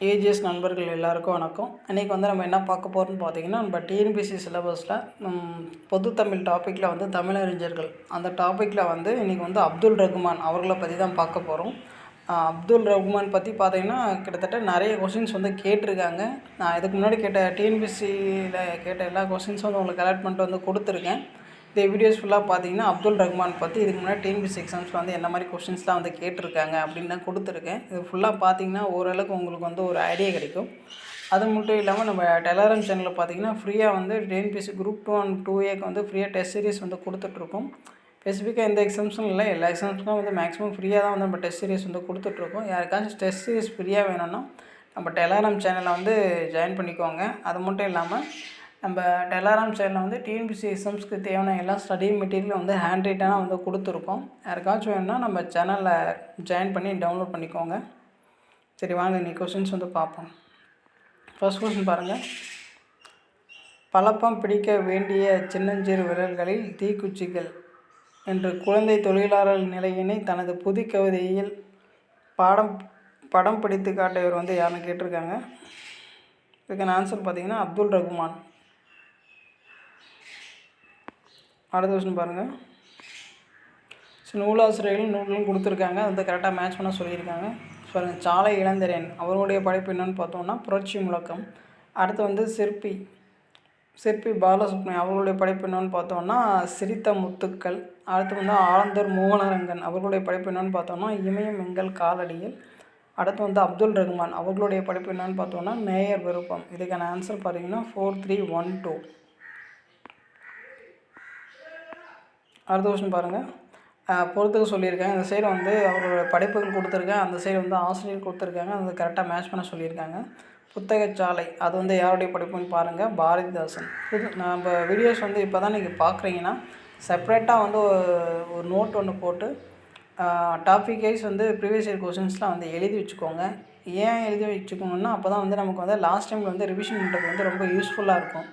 AGS நண்பர்கள் எல்லாருக்கும் வணக்கம். இன்றைக்கி வந்து நம்ம என்ன பார்க்க போகிறோம்னு பார்த்தீங்கன்னா, நம்ம டிஎன்பிஎஸ்சி சிலபஸில் பொது தமிழ் டாப்பிக்கில் வந்து தமிழறிஞர்கள் அந்த டாப்பிக்கில் வந்து இன்றைக்கி வந்து அப்துல் ரகுமான் அவர்களை பற்றி தான் பார்க்க போகிறோம். அப்துல் ரகுமான் பற்றி பார்த்தீங்கன்னா கிட்டத்தட்ட நிறைய கொஷின்ஸ் வந்து கேட்டிருக்காங்க. நான் இதுக்கு முன்னாடி டிஎன்பிஎஸ்சியில் கேட்ட எல்லா கொஷின்ஸும் வந்து உங்களுக்கு கலெக்ட் பண்ணிட்டு வந்து கொடுத்துருக்கேன். இந்த வீடியோஸ் ஃபுல்லாக பார்த்தீங்கன்னா அப்துல் ரகுமான் பற்றி இதுக்கு முன்னாடி டிஎன்பிஎஸ்சி எக்ஸாம்ஸில் வந்து என்ன மாதிரி கொஷின்ஸ்லாம் வந்து கேட்டிருக்காங்க அப்படின்னு தான் கொடுத்துருக்கேன். இது ஃபுல்லாக பார்த்தீங்கன்னா ஓரளவுக்கு உங்களுக்கு வந்து ஒரு ஐடியா கிடைக்கும். அது மட்டும் இல்லாமல் நம்ம டெலகிராம் சேனலில் பார்த்தீங்கன்னா ஃப்ரீயாக வந்து டிஎன்பிஎஸ்சி குரூப் 2 அண்ட் 2Aக்கு வந்து ஃப்ரீயாக டெஸ்ட் சீரிஸ் வந்து கொடுத்துட்ருக்கோம். ஸ்பெசிஃபிக்காக எந்த எக்ஸாம்ஸும் இல்லை, எல்லா எக்ஸாம்ஸுக்கும் வந்து மேக்ஸிமம் ஃப்ரீயாக தான் வந்து நம்ம டெஸ்ட் சீரிஸ் வந்து கொடுத்துட்ருக்கோம். யாருக்காச்சும் டெஸ்ட் சீரிஸ் ஃப்ரீயாக வேணும்னா நம்ம டெலகிராம் சேனலை வந்து ஜாயின் பண்ணிக்கோங்க. அது மட்டும் இல்லாமல் நம்ம டெலகிராம் சேனலில் வந்து டிஎன்பிஎஸ்சி எக்ஸாம்ஸ்க்கு தேவையான எல்லா ஸ்டடி மெட்டீரியலும் வந்து ஹேண்ட் ரைட்டாக வந்து கொடுத்துருக்கோம். யாருக்காச்சும் வேணும்னா நம்ம சேனலில் ஜாயின் பண்ணி டவுன்லோட் பண்ணிக்கோங்க. சரி வாங்க இன்றைக்கி கொஷின்ஸ் வந்து பார்ப்போம். ஃபர்ஸ்ட் கொஷின் பாருங்கள். பழப்பம் பிடிக்க வேண்டிய சின்னஞ்சிறு விரல்களில் தீக்குச்சிகள் என்று குழந்தை தொழிலாளர் நிலையினை தனது புது கவிதையில் படம் பிடித்து காட்டியவர் வந்து யாருன்னு கேட்டிருக்காங்க. இதுக்கான ஆன்சர் பார்த்தீங்கன்னா அப்துல் ரகுமான். அடுத்த கொஸ்டின் பாருங்கள். நூலாசிரியர்களும் நூல்களும் கொடுத்துருக்காங்க, வந்து கரெக்டாக மேட்ச் பண்ண சொல்லியிருக்காங்க. பாருங்கள், சாலை இளந்திரன் அவருடைய படைப்பு என்னன்னு பார்த்தோம்னா புரட்சி முழக்கம். அடுத்து வந்து சிற்பி பாலசுப்ரமணியம் அவர்களுடைய படைப்பு என்னன்னு பார்த்தோம்னா சிரித்த முத்துக்கள். அடுத்து வந்து ஆலந்தூர் மோகனரங்கன் அவர்களுடைய படைப்பு என்னன்னு பார்த்தோம்னா இமயம் எங்கள் காலடியில். அடுத்து வந்து அப்துல் ரகுமான் அவர்களுடைய படைப்பு என்னன்னு பார்த்தோம்னா நேயர் விருப்பம். இதுக்கான ஆன்சர் பார்த்தீங்கன்னா 4312. அடுத்த கொஸ்டின் பாருங்கள். பொறுத்துக்க சொல்லியிருக்காங்க. இந்த சைடு வந்து அவரோட படைப்புகள் கொடுத்துருக்காங்க, அந்த சைடு வந்து ஆசிரியர் கொடுத்துருக்காங்க, அது கரெக்டாக மேட்ச் பண்ண சொல்லியிருக்காங்க. புத்தகச்சாலை அது வந்து யாருடைய படைப்புன்னு பாருங்கள், பாரதிதாசன். நம்ம வீடியோஸ் வந்து இப்போ தான் நீங்கள் பார்க்குறீங்கன்னா செப்ரேட்டாக வந்து ஒரு நோட் ஒன்று போட்டு டாபிக் வைஸ் வந்து ப்ரீவியஸ் இயர் கொஷின்ஸ்லாம் வந்து எழுதி வச்சுக்கோங்க. ஏன் எழுதி வச்சுக்கோங்கன்னா அப்போ தான் வந்து நமக்கு வந்து லாஸ்ட் டைமில் வந்து ரிவிஷன் பண்ணுறது வந்து ரொம்ப யூஸ்ஃபுல்லாக இருக்கும்.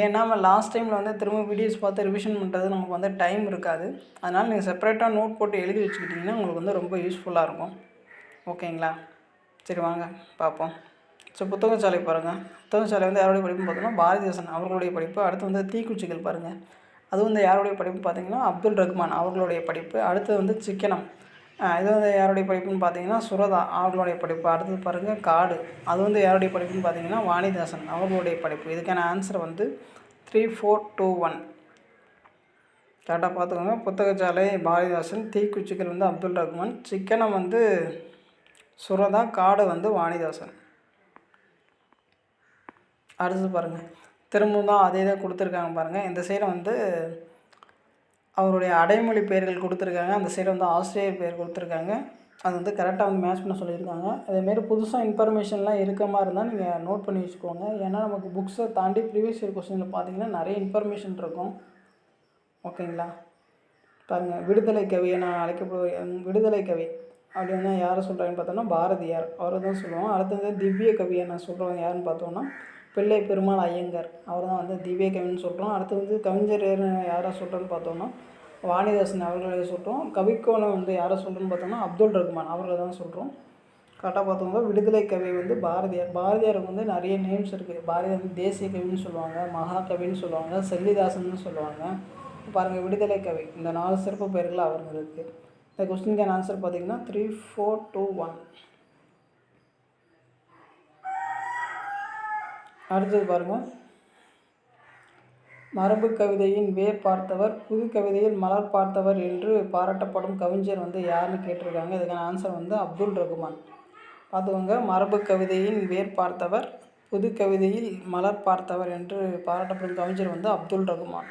ஏன்னா நம்ம லாஸ்ட் டைமில் வந்து திரும்ப வீடியோஸ் பார்த்து ரிவிஷன் பண்ணுறது நமக்கு வந்து டைம் இருக்காது. அதனால் நீங்கள் செப்பரேட்டாக நோட் போட்டு எழுதி வச்சுக்கிட்டிங்கன்னா உங்களுக்கு வந்து ரொம்ப யூஸ்ஃபுல்லாக இருக்கும். ஓகேங்களா? சரி வாங்க பார்ப்போம். ஸோ புத்தகச்சாலை பாருங்கள். புத்தகச்சாலை வந்து யாருடைய படிப்புன்னு பார்த்தோம்னா பாரதிதாசன் அவர்களுடைய படிப்பு. அடுத்து வந்து தீக்குச்சிகள் பாருங்கள், அது வந்து யாருடைய படிப்பு பார்த்தீங்கன்னா அப்துல் ரகுமான் அவர்களுடைய படிப்பு. அடுத்து வந்து சிக்கனம், இது வந்து யாருடைய படிப்புன்னு பார்த்தீங்கன்னா சுரதா அவர்களுடைய படிப்பு. அடுத்தது பாருங்கள் காடு, அது வந்து யாருடைய படிப்புன்னு பார்த்தீங்கன்னா வாணிதாசன் அவர்களுடைய படிப்பு. இதுக்கான ஆன்சர் வந்து 3421. கரெக்டாக பார்த்துக்கோங்க. புத்தகச்சாலை பாரதிதாசன், தீக்குச்சிகள் வந்து அப்துல் ரகுமான், சிக்கனம் வந்து சுரதா, காடு வந்து வாணிதாசன். அடுத்தது பாருங்கள், திரும்பவும் தான் அதே தான் கொடுத்துருக்காங்க பாருங்கள். இந்த சைடை வந்து அவருடைய அடைமொழி பெயர்கள் கொடுத்துருக்காங்க, அந்த சைடு வந்து ஆசிரியர் பெயர் கொடுத்துருக்காங்க. அது வந்து கரெக்டாக வந்து மேட்ச் பண்ண சொல்லியிருக்காங்க. அதேமாரி புதுசாக இன்ஃபர்மேஷன்லாம் இருக்க மாதிரி இருந்தால் நீங்கள் நோட் பண்ணி வச்சுக்கோங்க. ஏன்னா நமக்கு புக்ஸை தாண்டி ப்ரீவியஸ் இயர் கொஸ்டினில் பார்த்தீங்கன்னா நிறைய இன்ஃபர்மேஷன் இருக்கும். ஓகேங்களா? பாருங்கள், விடுதலை கவி நான் விடுதலை கவி அப்படின்னா யாரை சொல்கிறாங்கன்னு பார்த்தோம்னா பாரதியார், அவரை தான் சொல்லுவோம். அடுத்தது திவ்ய கவியை நான் சொல்கிறவங்க யாருன்னு பார்த்தோம்னா பிள்ளை பெருமாள் ஐயங்கார், அவர் தான் வந்து திவ்ய கவின்னு சொல்கிறோம். அடுத்து வந்து கவிஞர் யாரை சொல்கிறோன்னு பார்த்தோம்னா வாணிதாசன் அவர்களை சொல்கிறோம். கவிக்கோணம் வந்து யாரை சொல்கிறோன்னு பார்த்தோம்னா அப்துல் ரகுமான் அவர்களை தான் சொல்கிறோம். கரெக்டாக பார்த்தோம்னா விடுதலை கவி வந்து பாரதியாருக்கு வந்து நிறைய நேம்ஸ் இருக்குது. பாரதியார் வந்து தேசிய கவின்னு சொல்லுவாங்க, மகாகவின்னு சொல்லுவாங்க, செல்லிதாசன்னு சொல்லுவாங்க. பாருங்கள், விடுதலை கவி இந்த 4 சிறப்பு பெயர்கள் அவர்களுக்கு. இந்த கொஸ்டினுக்கான ஆன்சர் பார்த்தீங்கன்னா 3421. அடுத்தது பாருங்கள், மரபு கவிதையின் வேர் பார்த்தவர், புது கவிதையில் மலர் பார்த்தவர் என்று பாராட்டப்படும் கவிஞர் வந்து யாருன்னு கேட்டிருக்காங்க. இதுக்கான ஆன்சர் வந்து அப்துல் ரகுமான். பார்த்துக்கோங்க, மரபு கவிதையின் வேர் பார்த்தவர், புது கவிதையில் மலர் பார்த்தவர் என்று பாராட்டப்படும் கவிஞர் வந்து அப்துல் ரகுமான்.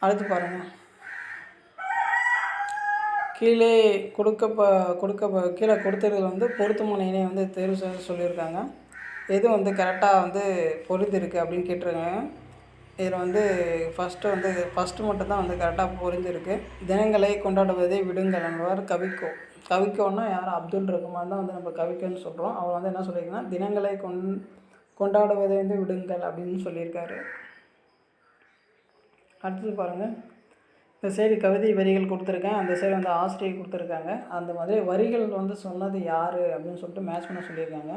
அடுத்து பாருங்கள், கீழே கீழே கொடுத்ததில் வந்து பொருத்தமான இணையை வந்து தேர்வு செய்ய சொல்லியிருக்காங்க. எது வந்து கரெக்டாக வந்து பொருந்திருக்கு அப்படின்னு கேட்டிருக்காங்க. இதில் வந்து ஃபஸ்ட்டு மட்டும்தான் வந்து கரெக்டாக பொருந்திருக்கு. தினங்களை கொண்டாடுவதை விடுங்கள் என்பவர் கவிக்கோன்னா யார்? அப்துல் ரகுமான் தான் வந்து நம்ம கவிக்கோன்னு சொல்கிறோம். அவர் வந்து என்ன சொல்லியிருக்காங்கன்னா தினங்களை கொண்டாடுவதை வந்து விடுங்கள் அப்படின்னு சொல்லியிருக்காரு. அடுத்தது பாருங்கள், இந்த சைடு கவிதை வரிகள் கொடுத்துருக்கேன், அந்த சைடு வந்து ஆசிரியர் கொடுத்துருக்காங்க. அந்த மாதிரி வரிகள் வந்து சொன்னது யார் அப்படின்னு சொல்லிட்டு மேட்ச் பண்ண சொல்லியிருக்காங்க.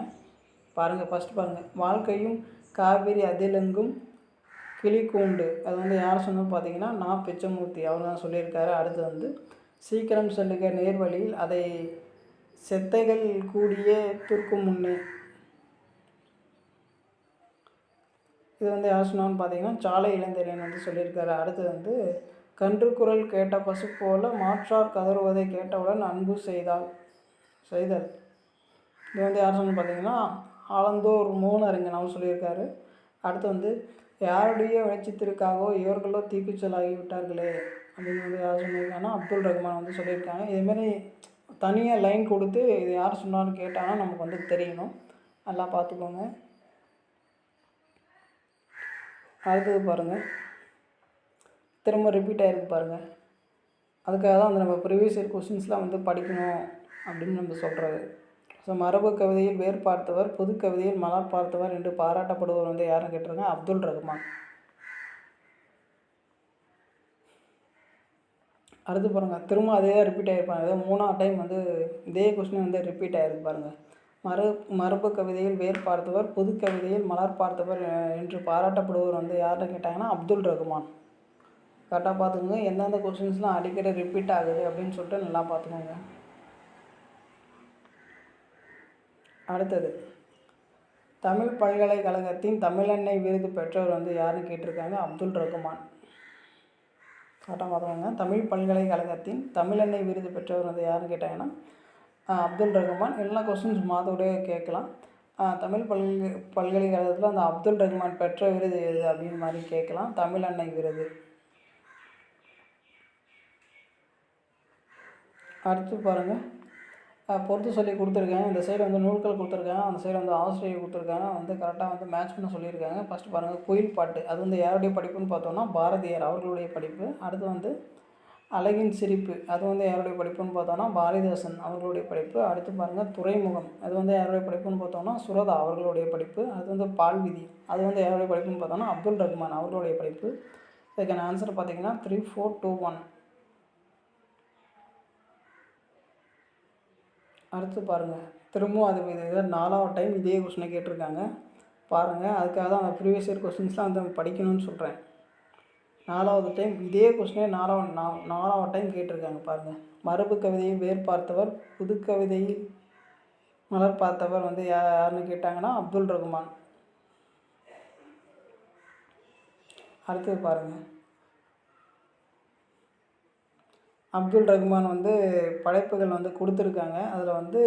பாருங்கள், ஃபஸ்ட்டு பாருங்கள். வாழ்க்கையும் காவிரி அதிலெங்கும் கிளிக்கூண்டு, அது வந்து யார் சொன்னது பார்த்தீங்கன்னா பிச்சமூர்த்தி அவர் தான் சொல்லியிருக்காரு. அடுத்து வந்து சீக்கிரம் செல்லுக நேர்வழியில் அதை செத்தைகள் கூடிய துர்க்கும் முன்னே, இது வந்து யார் சொன்னான்னு பார்த்தீங்கன்னா சாலை இளந்தேரியன் வந்து சொல்லியிருக்காரு. அடுத்தது வந்து கன்று குரல் கேட்ட பசு போல மாற்றார் கதறுவதை கேட்டவுடன் அன்பு செய்தல். இது வந்து யார் சொன்னு பார்த்தீங்கன்னா ஆலந்தூர் மோகனறிஞன் அவர் சொல்லியிருக்காரு. அடுத்து வந்து யாருடைய வெளிச்சத்திற்காகவோ இவர்களோ தீக்குச்சலாகி விட்டார்களே அப்படின்னு வந்து யார் சொல்லியிருக்காங்கன்னா அப்துல் ரஹ்மான் வந்து சொல்லியிருக்காங்க. இதுமாரி தனியாக லைன் கொடுத்து இது யார் சொன்னான்னு கேட்டாங்கன்னா நமக்கு வந்து தெரியணும், நல்லா பார்த்துக்கோங்க. அடுத்தது பாருங்கள், திரும்ப ரிப்பீட் ஆகிருக்கு பாருங்கள். அதுக்காக தான் வந்து நம்ம ப்ரீவியஸ் இயர் கொஸ்டின்ஸ்லாம் வந்து படிக்கணும் அப்படின்னு நம்ம சொல்கிறது. ஸோ மரபு கவிதையில் வேர் பார்த்தவர், புது கவிதையில் மலர் பார்த்தவர் என்று பாராட்டப்படுவர் வந்து யாருன்னு கேட்டிருக்காங்க அப்துல் ரஹ்மான். அடுத்து பாருங்கள், திரும்ப அதே தான் ரிப்பீட் ஆகிருப்பாங்க. ஏதோ 3ஆவது டைம் வந்து இதே கொஸ்டின் வந்து ரிப்பீட் ஆகிருக்கு பாருங்கள். மரபு கவிதையில் வேர் பார்த்தவர், புது கவிதையில் மலர் பார்த்தவர் என்று பாராட்டப்படுவர் வந்து யாருன்னு கேட்டாங்கன்னா அப்துல் ரஹ்மான். கரெக்டாக பார்த்துக்கோங்க, எந்தெந்த கொஸ்டின்ஸ்லாம் அடிக்கடி ரிப்பீட் ஆகுது அப்படின்னு சொல்லிட்டு நல்லா பார்த்துக்கோங்க. அடுத்தது தமிழ் பல்கலைக்கழகத்தின் தமிழன்னை விருது பெற்றவர் வந்து யாருன்னு கேட்டிருக்காங்க அப்துல் ரஹ்மான். கரெக்டாக பார்த்துக்கோங்க, தமிழ் பல்கலைக்கழகத்தின் தமிழன்னை விருது பெற்றவர் வந்து யாருன்னு கேட்டாங்கன்னா அப்துல் ரஹ்மான். எல்லா கொஸ்டின்ஸ் மாதோடய கேட்கலாம். தமிழ் பல்கலைக்கழகத்தில் அந்த அப்துல் ரஹ்மான் பெற்ற விருது எது அப்படின்னு மாதிரி கேட்கலாம். தமிழன்னை விருது. அடுத்து பாருங்கள், பொறுத்து சொல்லி கொடுத்துருக்காங்க. இந்த சைடு வந்து நூல்கள் கொடுத்துருக்காங்க, அந்த சைடு வந்து ஆசிரியர் கொடுத்துருக்காங்க. வந்து கரெக்டாக வந்து மேட்ச் பண்ண சொல்லியிருக்காங்க. ஃபஸ்ட்டு பாருங்கள், குயில் பாட்டு, அது வந்து யாருடைய படிப்புன்னு பார்த்தோன்னா பாரதியார் அவர்களுடைய படிப்பு. அடுத்து வந்து அழகின் சிரிப்பு, அது வந்து யாருடைய படிப்புன்னு பார்த்தோன்னா பாரதிதாசன் அவர்களுடைய படிப்பு. அடுத்து பாருங்கள் துறைமுகம், அது வந்து யாருடைய படிப்புன்னு பார்த்தோன்னா சுரதா அவர்களுடைய படிப்பு. அது வந்து பால்விதி, அது வந்து யாருடைய படிப்புன்னு பார்த்தோன்னா அப்துல் ரஹ்மான் அவர்களுடைய படிப்பு. இதுக்கான ஆன்சர் பார்த்தீங்கன்னா 3, 4, 2, 1. அடுத்து பாருங்கள், திரும்பவும் அது இது 4ஆவது டைம் இதே கொஸ்டினை கேட்டிருக்காங்க பாருங்கள். அதுக்காக தான் அந்த ப்ரீவியஸ் இயர் கொஸ்டின்ஸ்லாம் வந்து படிக்கணும்னு சொல்கிறேன். 4ஆவது டைம் இதே கொஸ்டினே 4ஆவது டைம் கேட்டிருக்காங்க பாருங்கள். மரபு கவிதையில் வேர் பார்த்தவர், புது கவிதையில் மலர் பார்த்தவர் வந்து யாருன்னு கேட்டாங்கன்னா அப்துல் ரஹ்மான். அடுத்தது பாருங்கள், அப்துல் ரஹ்மான் வந்து படைப்புகள் வந்து கொடுத்துருக்காங்க. அதில் வந்து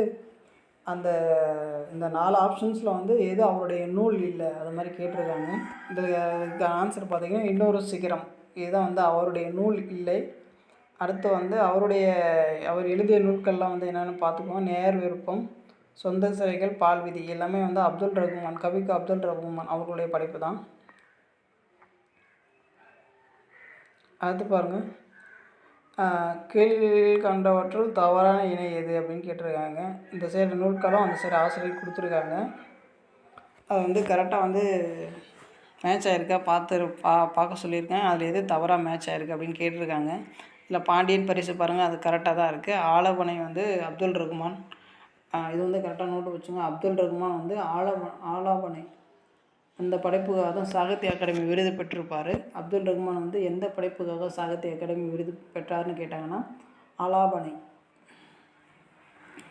இந்த 4 ஆப்ஷன்ஸில் வந்து எது அவருடைய நூல் இல்லை அது மாதிரி கேட்டிருக்காங்க. இதுக்கு ஆன்சர் பார்த்திங்கன்னா இன்னொரு சிகரம், இதுதான் வந்து அவருடைய நூல் இல்லை. அடுத்து வந்து அவர் எழுதிய நூல்கள்லாம் வந்து என்னென்னு பார்த்துக்குவோம். நேர் விருப்பம், சொந்த சிறைகள், பால்விதி, எல்லாமே வந்து அப்துல் ரஹ்மான், கவிக்கு அப்துல் ரஹ்மான் அவர்களுடைய படைப்பு தான். அடுத்து பாருங்கள், கீழ்கண்டவற்றுள் தவறான இணை எது அப்படின்னு கேட்டிருக்காங்க. இந்த சைடு நூல்களும் அந்த சைடு ஆசிரியர் கொடுத்துருக்காங்க. அது வந்து கரெக்டாக வந்து மேட்ச் ஆகிருக்கா பார்க்க சொல்லியிருக்கேன். அதில் எது தவறாக மேட்ச் ஆகிருக்கு அப்படின்னு கேட்டிருக்காங்க. இல்லை பாண்டியன் பரிசு பாருங்கள், அது கரெக்டாக தான் இருக்குது. ஆலவனை வந்து அப்துல் ரஹ்மான், இது வந்து கரெக்டாக நோட்டு வச்சுங்க. அப்துல் ரஹ்மான் வந்து ஆலாபனை அந்த படைப்புக்காக தான் சாகித்ய அகாடமி விருது பெற்றிருப்பார். அப்துல் ரஹ்மான் வந்து எந்த படைப்புக்காக சாகித்ய அகாடமி விருது பெற்றார்னு கேட்டாங்கன்னா ஆலாபனை.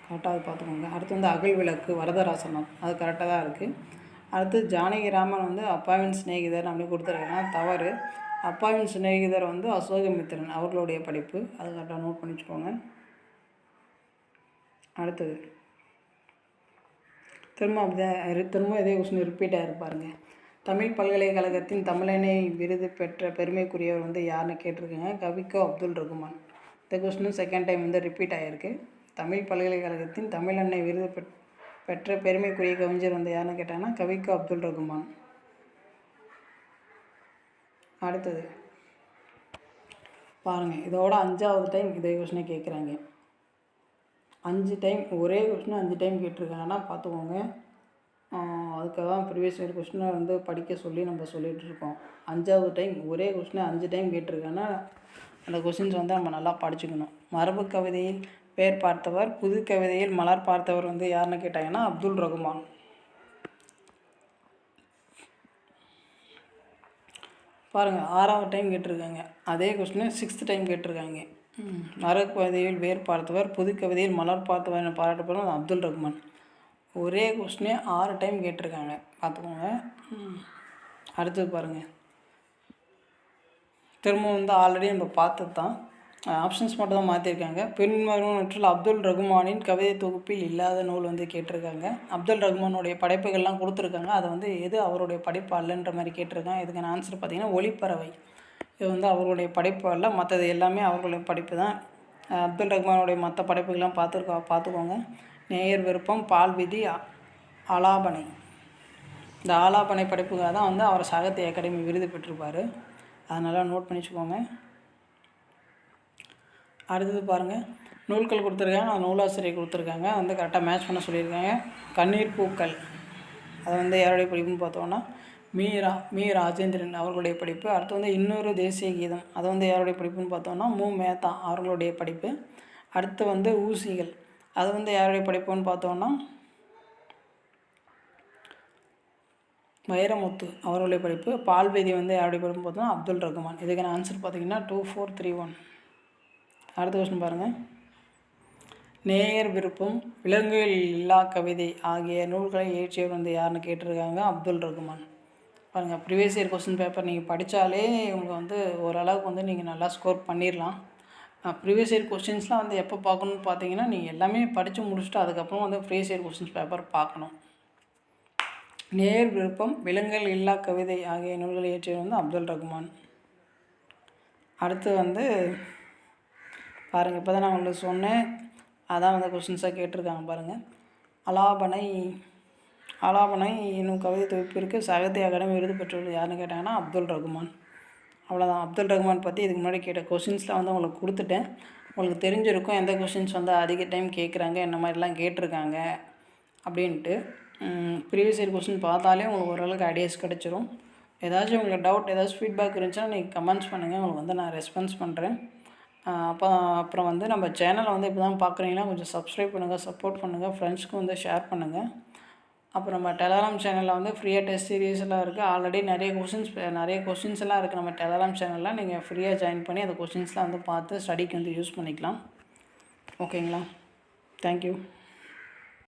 கரெக்டாக பார்த்துக்கோங்க. அடுத்து வந்து அகல் விளக்கு வரதராசனம், அது கரெக்டாக தான் இருக்குது. அடுத்து ஜானகிராமன் வந்து அப்பாவின் சிநேகிதர் அப்படின்னு கொடுத்துருக்காங்க, தவறு. அப்பாவின் சிநேகிதர் வந்து அசோகமித்திரன் அவர்களுடைய படிப்பு, அது கரெக்டாக நோட் பண்ணி வச்சுக்கோங்க. அடுத்தது திரும்ப இதே கொஸ்டின் ரிப்பீட் ஆகிருக்கு பாருங்கள். தமிழ் பல்கலைக்கழகத்தின் தமிழனை விருது பெற்ற பெருமைக்குரியவர் வந்து யாருன்னு கேட்டிருக்காங்க, கவிக்கோ அப்துல் ரஹ்மான். இந்த கொஸ்டினும் செகண்ட் டைம் வந்து ரிப்பீட் ஆகிருக்கு. தமிழ் பல்கலைக்கழகத்தின் தமிழன்னை விருது பெற்ற பெருமைக்குரிய கவிஞர் வந்து யாருன்னு கேட்டாங்கன்னா கவிக்கோ அப்துல் ரஹ்மான். அடுத்தது பாருங்கள், இதோட 5ஆவது டைம் இதே கொஸ்டினை கேட்குறாங்க. 5 டைம் ஒரே கொஸ்டினை 5 டைம் கேட்டிருக்காங்கன்னா பார்த்துக்கோங்க. அதுக்காக தான் ப்ரீவியஸ் இயர் கொஸ்டினை வந்து படிக்க சொல்லி நம்ம சொல்லிகிட்ருக்கோம். 5ஆவது டைம் ஒரே கொஸ்டினை 5 டைம் கேட்டிருக்காங்கன்னா அந்த கொஷின்ஸ் வந்து நம்ம நல்லா படிச்சுக்கணும். மரபு கவிதையில் பேர் பார்த்தவர், புது கவிதையில் மலர் பார்த்தவர் வந்து யாருன்னு கேட்டாங்கன்னா அப்துல் ரகுமான். பாருங்கள், 6வது டைம் கேட்டிருக்காங்க. அதே கொஸ்டினை 6th டைம் கேட்டிருக்காங்க. மரபு கவிதையில் வேர் பார்த்தவர், புது கவிதையில் மலர் பார்த்தவர் என பாராட்டப்படும் அப்துல் ரகுமான். ஒரே கொஸ்டினே 6 டைம் கேட்டிருக்காங்க, பார்த்துக்கோங்க. அடுத்தது பாருங்கள், திரும்ப வந்து ஆல்ரெடி நம்ம பார்த்தது தான், ஆப்ஷன்ஸ் மட்டும் தான் மாற்றிருக்காங்க. பின்வருவனவற்றில் அப்துல் ரகுமானின் கவிதை தொகுப்பில் இல்லாத நூல் வந்து கேட்டிருக்காங்க. அப்துல் ரகுமானுடைய படைப்புகள்லாம் கொடுத்துருக்காங்க, அதை வந்து எது அவருடைய படைப்பு அல்லன்ற மாதிரி கேட்டிருக்காங்க. இதுக்கான ஆன்சர் பார்த்திங்கன்னா ஒளிப்பறவை. இது வந்து அவருடைய படைப்பு அல்ல, மற்றது எல்லாமே அவர்களுடைய படைப்பு தான். அப்துல் ரகுமானுடைய மற்ற படைப்புகள்லாம் பார்த்துக்கோங்க. நேயர் விருப்பம், பால் விதி, ஆலாபனை. இந்த ஆலாபனை படைப்புக்காக தான் வந்து அவர் சாகித்ய அகாடமி விருது பெற்றிருப்பார். அதனால் நோட் பண்ணி வச்சுக்கோங்க. அடுத்தது பாருங்கள், நூல்கள் கொடுத்துருக்காங்க, நூலாசிரியர் கொடுத்துருக்காங்க, வந்து கரெக்டாக மேட்ச் பண்ண சொல்லியிருக்காங்க. கண்ணீர் பூக்கள், அது வந்து யாருடைய படிப்புன்னு பார்த்தோன்னா மீ ராஜேந்திரன் அவர்களுடைய படிப்பு. அடுத்து வந்து இன்னொரு தேசிய கீதம், அது வந்து யாருடைய படிப்புன்னு பார்த்தோன்னா மேத்தா அவர்களுடைய படிப்பு. அடுத்து வந்து ஊசிகள், அது வந்து யாருடைய படிப்புன்னு பார்த்தோன்னா வைரமுத்து அவர்களுடைய படிப்பு. பால்வேதி வந்து யாருடைய படிப்புன்னு பார்த்தோன்னா அப்துல் ரகுமான். இதுக்கான ஆன்சர் பார்த்திங்கன்னா 2, 4, 3, 1. அடுத்த கொஸ்டின் பாருங்கள், நேயர் விருப்பம், விலங்குகள் இல்லா கவிதை ஆகிய நூல்களை இயற்றியவர் வந்து யாருன்னு கேட்டிருக்காங்க, அப்துல் ரகுமான். பாருங்கள், ப்ரீவியஸ் இயர் கொஸ்டின் பேப்பர் நீங்கள் படித்தாலே உங்களுக்கு வந்து ஓரளவுக்கு வந்து நீங்கள் நல்லா ஸ்கோர் பண்ணிடலாம். ப்ரீவியஸ் இயர் கொஸ்டின்ஸ்லாம் வந்து எப்போ பார்க்கணுன்னு பார்த்தீங்கன்னா, நீங்கள் எல்லாமே படித்து முடிச்சுட்டு அதுக்கப்புறம் வந்து ப்ரீவியஸ் இயர் கொஸ்டின்ஸ் பேப்பர் பார்க்கணும். நேயர் விருப்பம், விலங்குகள் இல்லா கவிதை ஆகிய நூல்களை இயற்றியவர் வந்து அப்துல் ரகுமான். அடுத்து வந்து பாருங்கள், இப்போ தான் நான் உங்களுக்கு சொன்னேன், அதான் வந்து கொஸ்டின்ஸாக கேட்டிருக்காங்க பாருங்கள். ஆலாபனை என்னும் கவிதை தொகுப்பிற்கு சாகித்ய அகாடமி விருது பெற்றவர் யாருன்னு கேட்டாங்கன்னா அப்துல் ரகுமான். அவ்வளோதான். அப்துல் ரகுமான் பற்றி இதுக்கு முன்னாடி கேட்ட கொஸ்டின்ஸில் வந்து உங்களுக்கு கொடுத்துட்டேன். உங்களுக்கு தெரிஞ்சிருக்கும் எந்த கொஸ்டின்ஸ் வந்து அதிக டைம் கேட்குறாங்க, என்ன மாதிரிலாம் கேட்டிருக்காங்க அப்படின்ட்டு. ப்ரீவியஸ் இயர் கொஸ்டின் பார்த்தாலே உங்களுக்கு ஓரளவுக்கு ஐடியாஸ் கிடச்சிரும். ஏதாச்சும் உங்களுக்கு டவுட், ஏதாச்சும் ஃபீட்பேக் இருந்துச்சுன்னா நீங்கள் கமெண்ட்ஸ் பண்ணுங்கள், உங்களுக்கு வந்து நான் ரெஸ்பான்ஸ் பண்ணுறேன். அப்புறம் வந்து நம்ம சேனலை வந்து இப்போ தான் பார்க்குறீங்கன்னா கொஞ்சம் சப்ஸ்கிரைப் பண்ணுங்கள், சப்போர்ட் பண்ணுங்கள், ஃப்ரெண்ட்ஸ்க்கும் வந்து ஷேர் பண்ணுங்கள். அப்புறம் நம்ம டெலகிராம் சேனலில் வந்து ஃப்ரீயாக டெஸ்ட் சீரீஸ்லாம் இருக்குது. ஆல்ரெடி நிறைய கொஷின்ஸ் எல்லாம் இருக்குது நம்ம டெலகிராம் சேனலில். நீங்கள் ஃப்ரீயாக ஜாயின் பண்ணி அந்த கொஷின்ஸ்லாம் வந்து பார்த்து ஸ்டடிக்கு வந்து யூஸ் பண்ணிக்கலாம். ஓகேங்களா? தேங்க்யூ.